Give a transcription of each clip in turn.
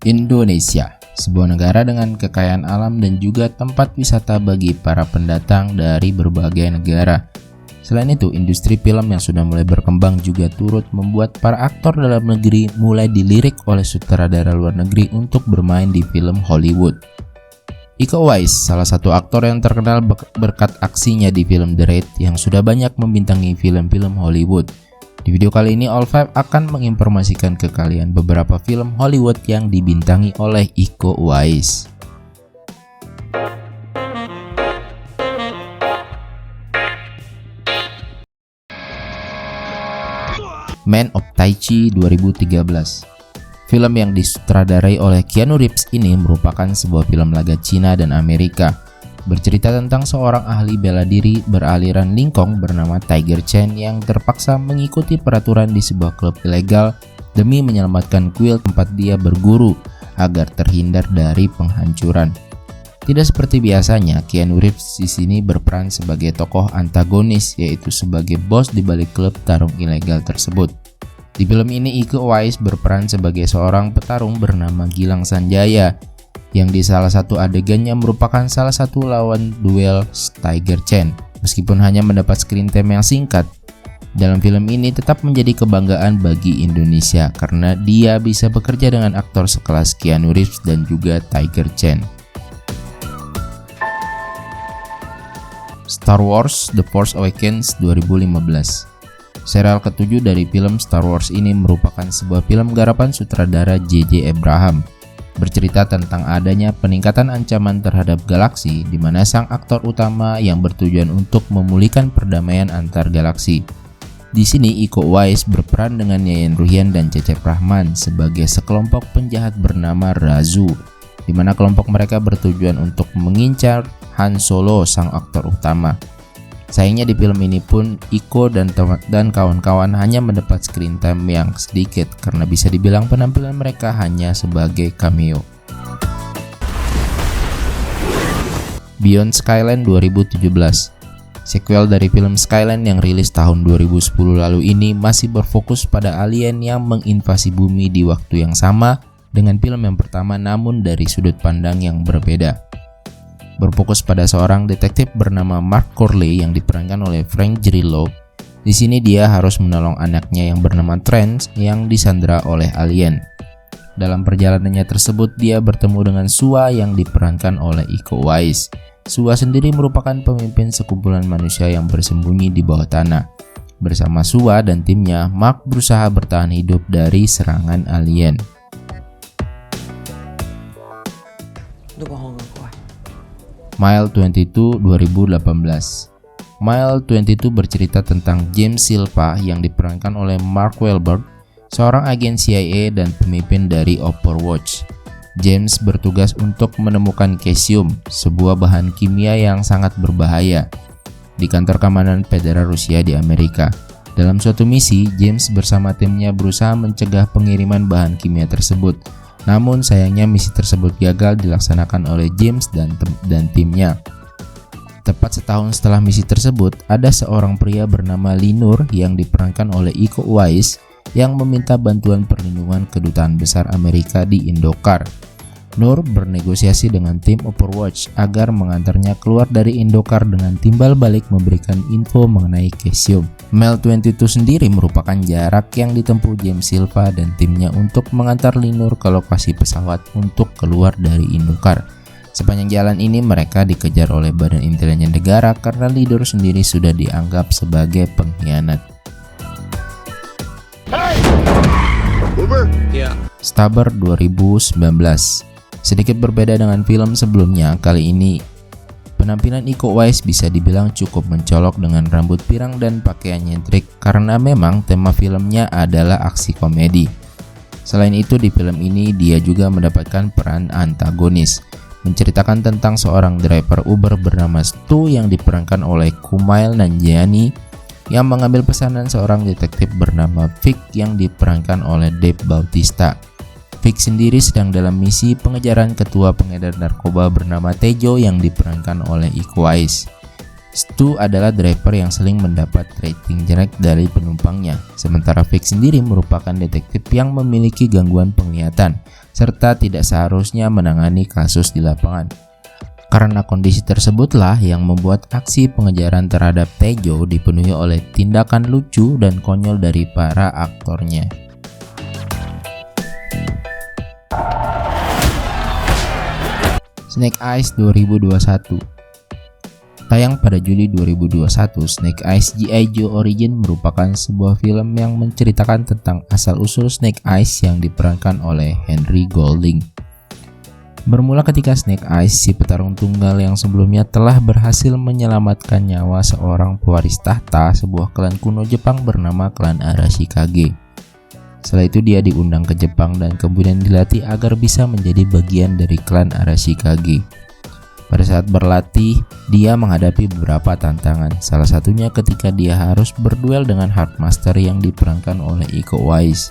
Indonesia, sebuah negara dengan kekayaan alam dan juga tempat wisata bagi para pendatang dari berbagai negara. Selain itu, industri film yang sudah mulai berkembang juga turut membuat para aktor dalam negeri mulai dilirik oleh sutradara luar negeri untuk bermain di film Hollywood. Iko Uwais, salah satu aktor yang terkenal berkat aksinya di film The Raid yang sudah banyak membintangi film-film Hollywood. Di video kali ini, All Five akan menginformasikan ke kalian beberapa film Hollywood yang dibintangi oleh Iko Uwais. Man of Tai Chi 2013. Film yang disutradarai oleh Keanu Reeves ini merupakan sebuah film laga Cina dan Amerika. Bercerita tentang seorang ahli bela diri beraliran Lingkong bernama Tiger Chen yang terpaksa mengikuti peraturan di sebuah klub ilegal demi menyelamatkan kuil tempat dia berguru agar terhindar dari penghancuran. Tidak seperti biasanya, Keanu Reeves di sini berperan sebagai tokoh antagonis, yaitu sebagai bos di balik klub tarung ilegal tersebut. Di film ini, Iko Uwais berperan sebagai seorang petarung bernama Gilang Sanjaya, yang di salah satu adegannya merupakan salah satu lawan duel Tiger Chen. Meskipun hanya mendapat screen time yang singkat, dalam film ini tetap menjadi kebanggaan bagi Indonesia karena dia bisa bekerja dengan aktor sekelas Keanu Reeves dan juga Tiger Chen. Star Wars The Force Awakens 2015. Serial ketujuh dari film Star Wars ini merupakan sebuah film garapan sutradara J.J. Abrams. Bercerita tentang adanya peningkatan ancaman terhadap galaksi di mana sang aktor utama yang bertujuan untuk memulihkan perdamaian antar galaksi. Di sini Iko Uwais berperan dengan Yayan Ruhian dan Cecep Rahman sebagai sekelompok penjahat bernama Razu, di mana kelompok mereka bertujuan untuk mengincar Han Solo, sang aktor utama. Sayangnya di film ini pun Iko dan kawan-kawan hanya mendapat screen time yang sedikit karena bisa dibilang penampilan mereka hanya sebagai cameo. Beyond Skyline 2017. Sequel dari film Skyline yang rilis tahun 2010 lalu ini masih berfokus pada alien yang menginvasi bumi di waktu yang sama dengan film yang pertama, namun dari sudut pandang yang berbeda. Berfokus pada seorang detektif bernama Mark Corley yang diperankan oleh Frank Grillo. Di sini dia harus menolong anaknya yang bernama Trent yang disandra oleh alien. Dalam perjalanannya tersebut, dia bertemu dengan Sua yang diperankan oleh Iko Uwais. Sua sendiri merupakan pemimpin sekumpulan manusia yang bersembunyi di bawah tanah. Bersama Sua dan timnya, Mark berusaha bertahan hidup dari serangan alien. Mile 22 2018. Mile 22 bercerita tentang James Silva yang diperankan oleh Mark Wahlberg, seorang agen CIA dan pemimpin dari Overwatch. James bertugas untuk menemukan cesium, sebuah bahan kimia yang sangat berbahaya, di kantor keamanan federal Rusia di Amerika. Dalam suatu misi, James bersama timnya berusaha mencegah pengiriman bahan kimia tersebut. Namun sayangnya misi tersebut gagal dilaksanakan oleh James dan timnya. Tepat setahun setelah misi tersebut, ada seorang pria bernama Linur yang diperankan oleh Iko Uwais yang meminta bantuan perlindungan kedutaan besar Amerika di Indokar. Nur bernegosiasi dengan tim Overwatch agar mengantarnya keluar dari Indokar dengan timbal balik memberikan info mengenai cesium. Mile 22 sendiri merupakan jarak yang ditempuh James Silva dan timnya untuk mengantar Linur ke lokasi pesawat untuk keluar dari Indokar. Sepanjang jalan ini mereka dikejar oleh Badan Intelijen Negara karena Linur sendiri sudah dianggap sebagai pengkhianat. Stabber 2019. Sedikit berbeda dengan film sebelumnya, kali ini penampilan Iko Uwais bisa dibilang cukup mencolok dengan rambut pirang dan pakaian nyentrik karena memang tema filmnya adalah aksi komedi. Selain itu di film ini dia juga mendapatkan peran antagonis, menceritakan tentang seorang driver Uber bernama Stu yang diperankan oleh Kumail Nanjiani yang mengambil pesanan seorang detektif bernama Vic yang diperankan oleh Dave Bautista. Vic sendiri sedang dalam misi pengejaran ketua pengedar narkoba bernama Tejo yang diperankan oleh Iko Uwais. Stu adalah driver yang sering mendapat rating jelek dari penumpangnya, sementara Vic sendiri merupakan detektif yang memiliki gangguan penglihatan. serta tidak seharusnya menangani kasus di lapangan. Karena kondisi tersebutlah yang membuat aksi pengejaran terhadap Taejo dipenuhi oleh tindakan lucu dan konyol dari para aktornya. Snake Eyes 2021. Tayang pada Juli 2021, Snake Eyes G.I. Joe Origin merupakan sebuah film yang menceritakan tentang asal-usul Snake Eyes yang diperankan oleh Henry Golding. Bermula ketika Snake Eyes, si petarung tunggal yang sebelumnya telah berhasil menyelamatkan nyawa seorang pewaris tahta sebuah klan kuno Jepang bernama klan Arashikage. Setelah itu dia diundang ke Jepang dan kemudian dilatih agar bisa menjadi bagian dari klan Arashikage. Pada saat berlatih, dia menghadapi beberapa tantangan, salah satunya ketika dia harus berduel dengan Heartmaster yang diperankan oleh Iko Uwais.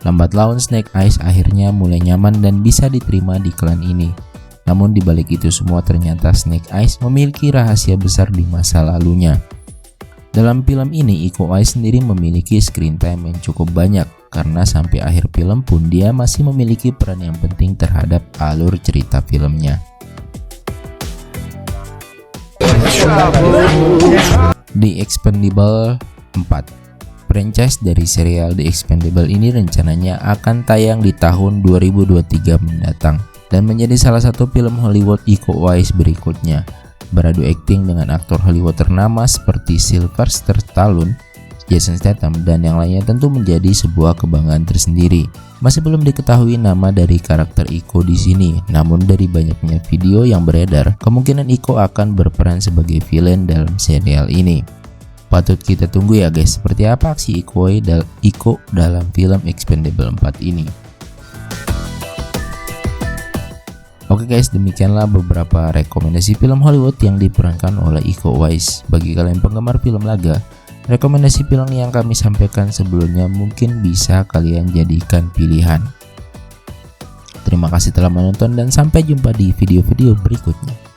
Lambat laun Snake Eyes akhirnya mulai nyaman dan bisa diterima di klan ini. Namun dibalik itu semua ternyata Snake Eyes memiliki rahasia besar di masa lalunya. Dalam film ini, Iko Uwais sendiri memiliki screen time yang cukup banyak karena sampai akhir film pun dia masih memiliki peran yang penting terhadap alur cerita filmnya. The Expendables 4. Franchise dari serial The Expendables ini rencananya akan tayang di tahun 2023 mendatang dan menjadi salah satu film Hollywood Iko Uwais berikutnya. Beradu akting dengan aktor Hollywood ternama seperti Sylvester Stallone, Jason Statham, dan yang lainnya tentu menjadi sebuah kebanggaan tersendiri. Masih belum diketahui nama dari karakter Iko di sini, namun dari banyaknya video yang beredar, kemungkinan Iko akan berperan sebagai villain dalam serial ini. Patut kita tunggu ya guys, seperti apa aksi Iko dalam film Expendables 4 ini. Oke guys, demikianlah beberapa rekomendasi film Hollywood yang diperankan oleh Iko Uwais. Bagi kalian penggemar film laga, rekomendasi film yang kami sampaikan sebelumnya mungkin bisa kalian jadikan pilihan. Terima kasih telah menonton dan sampai jumpa di video-video berikutnya.